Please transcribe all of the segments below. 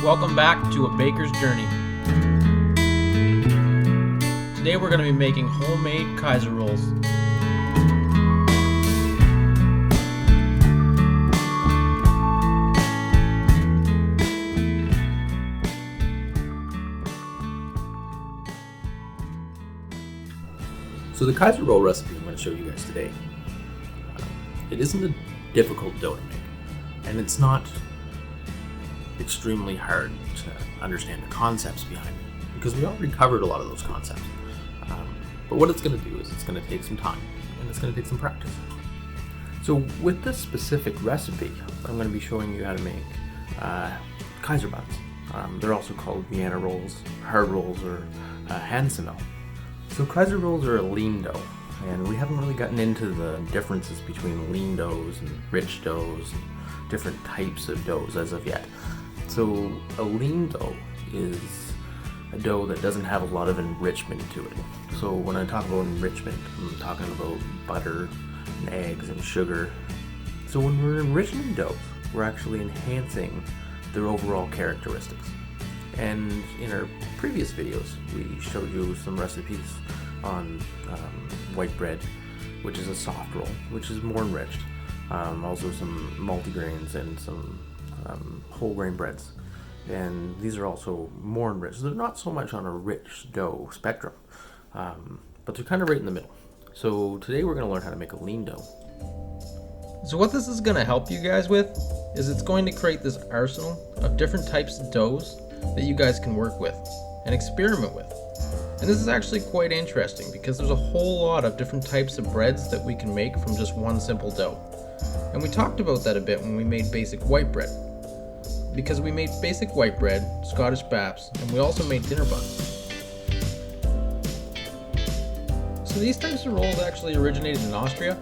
Welcome back to A Baker's Journey. Today we're going to be making homemade Kaiser Rolls. So the Kaiser Roll recipe I'm going to show you guys today, it isn't a difficult dough to make, and it's not extremely hard to understand the concepts behind it, because we already covered a lot of those concepts. But what it's going to do is it's going to take some time, and it's going to take some practice. So with this specific recipe, I'm going to be showing you how to make Kaiser buns. They're also called Vienna rolls, hard rolls, or Hansenmehl. So Kaiser rolls are a lean dough, and we haven't really gotten into the differences between lean doughs and rich doughs and different types of doughs as of yet. So a lean dough is a dough that doesn't have a lot of enrichment to it. So when I talk about enrichment, I'm talking about butter and eggs and sugar. So when we're enriching doughs, we're actually enhancing their overall characteristics. And in our previous videos, we showed you some recipes on white bread, which is a soft roll, which is more enriched. Also some multigrains and some whole grain breads. And these are also more enriched. They're not so much on a rich dough spectrum, but they're kind of right in the middle. So today we're going to learn how to make a lean dough. So what this is going to help you guys with is it's going to create this arsenal of different types of doughs that you guys can work with and experiment with. And this is actually quite interesting because there's a whole lot of different types of breads that we can make from just one simple dough. And we talked about that a bit when we made basic white bread, because we made basic white bread, Scottish baps, and we also made dinner buns. So these types of rolls actually originated in Austria.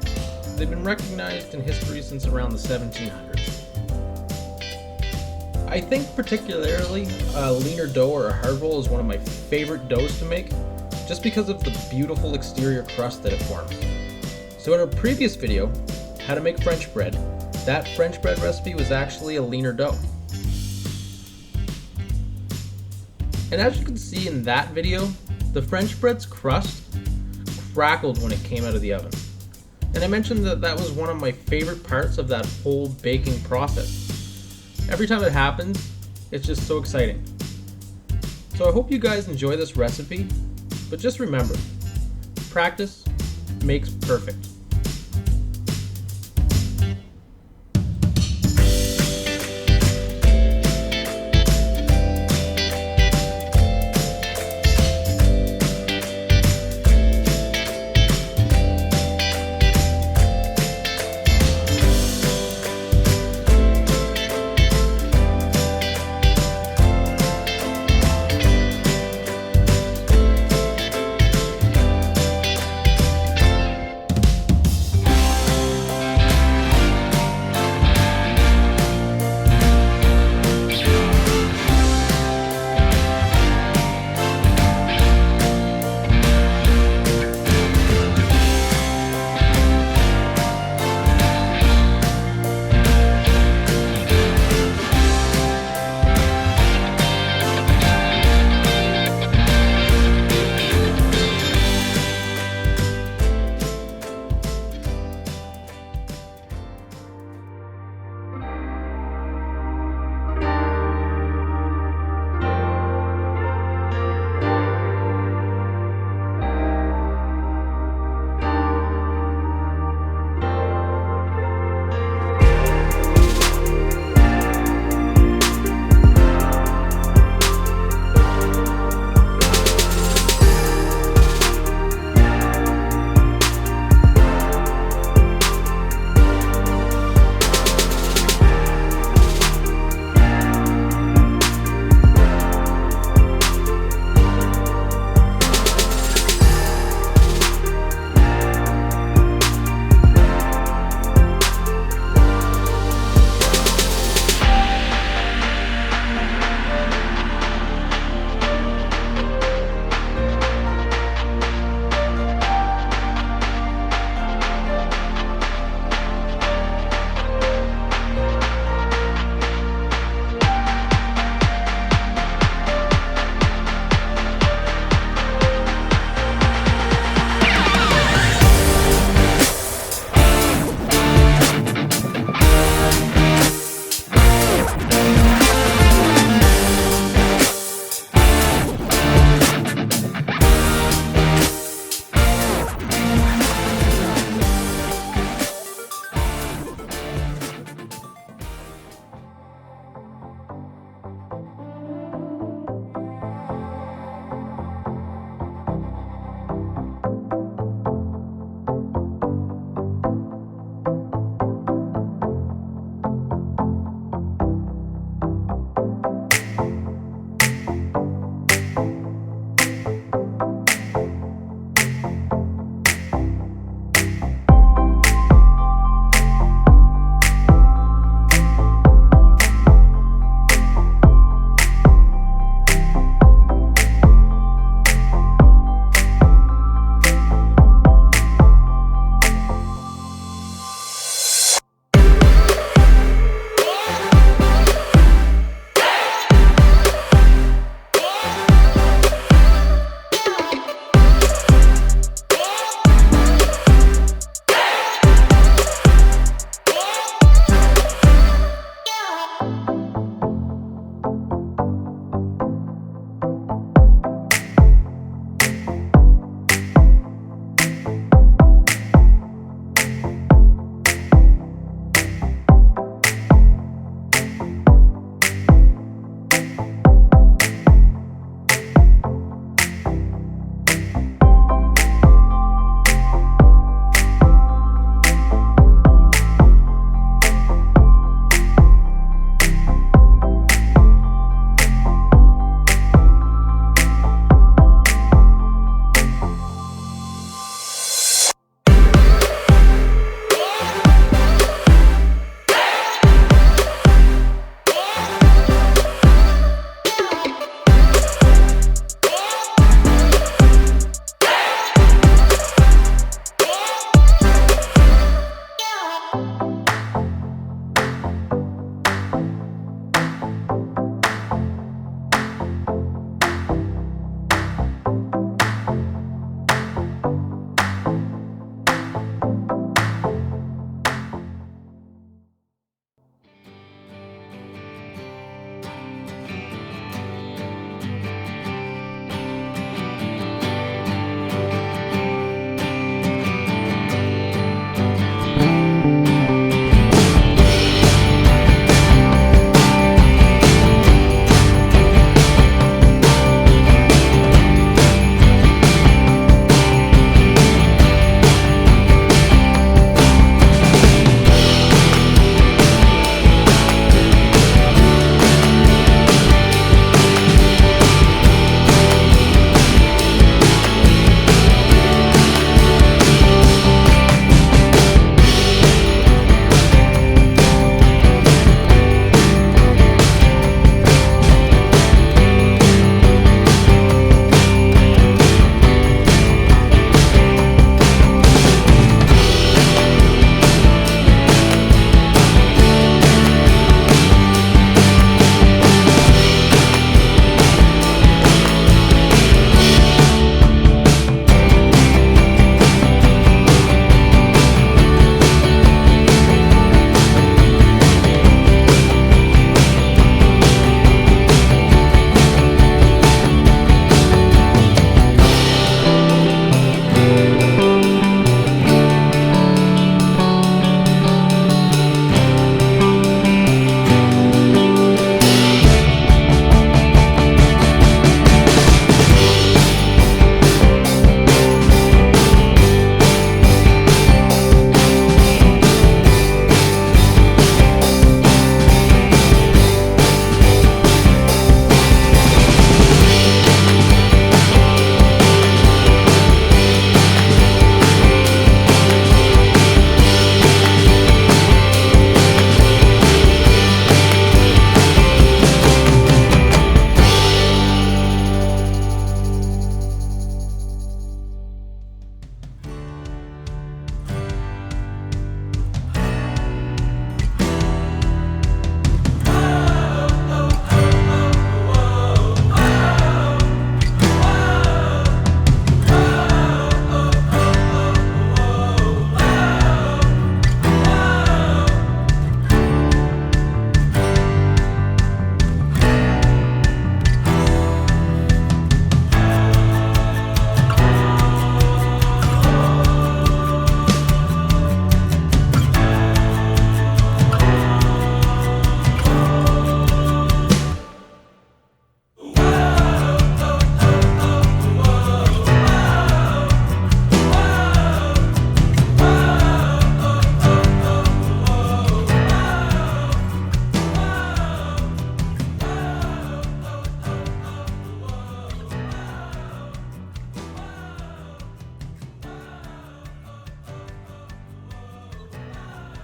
They've been recognized in history since around the 1700s. I think particularly a leaner dough or a hard roll is one of my favorite doughs to make, just because of the beautiful exterior crust that it forms. So in our previous video, how to make French bread, that French bread recipe was actually a leaner dough. And as you can see in that video, the French bread's crust crackled when it came out of the oven. And I mentioned that that was one of my favorite parts of that whole baking process. Every time it happens, it's just so exciting. So I hope you guys enjoy this recipe, but just remember, practice makes perfect.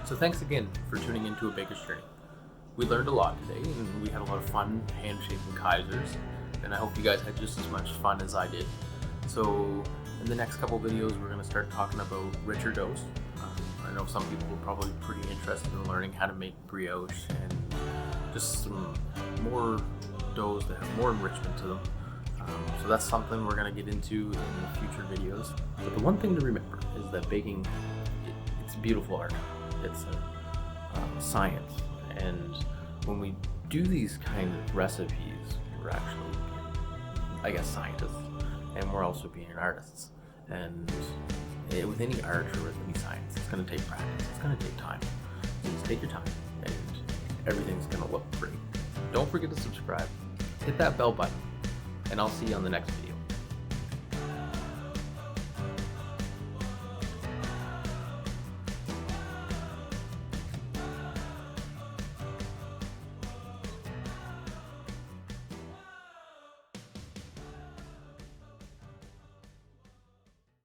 So thanks again for tuning into A Baker's Journey. We learned a lot today, and we had a lot of fun handshaking Kaisers, and I hope you guys had just as much fun as I did. So in the next couple videos, we're going to start talking about richer doughs. I know some people are probably pretty interested in learning how to make brioche and just some more doughs that have more enrichment to them. So that's something we're going to get into in future videos. But the one thing to remember is that baking, it's a beautiful art. It's a science. And when we do these kind of recipes, we're actually, I guess, scientists, and we're also being artists. And with any art or with any science, it's going to take practice. It's going to take time. So just take your time, and everything's going to look great. Don't forget to subscribe. Hit that bell button, and I'll see you on the next video.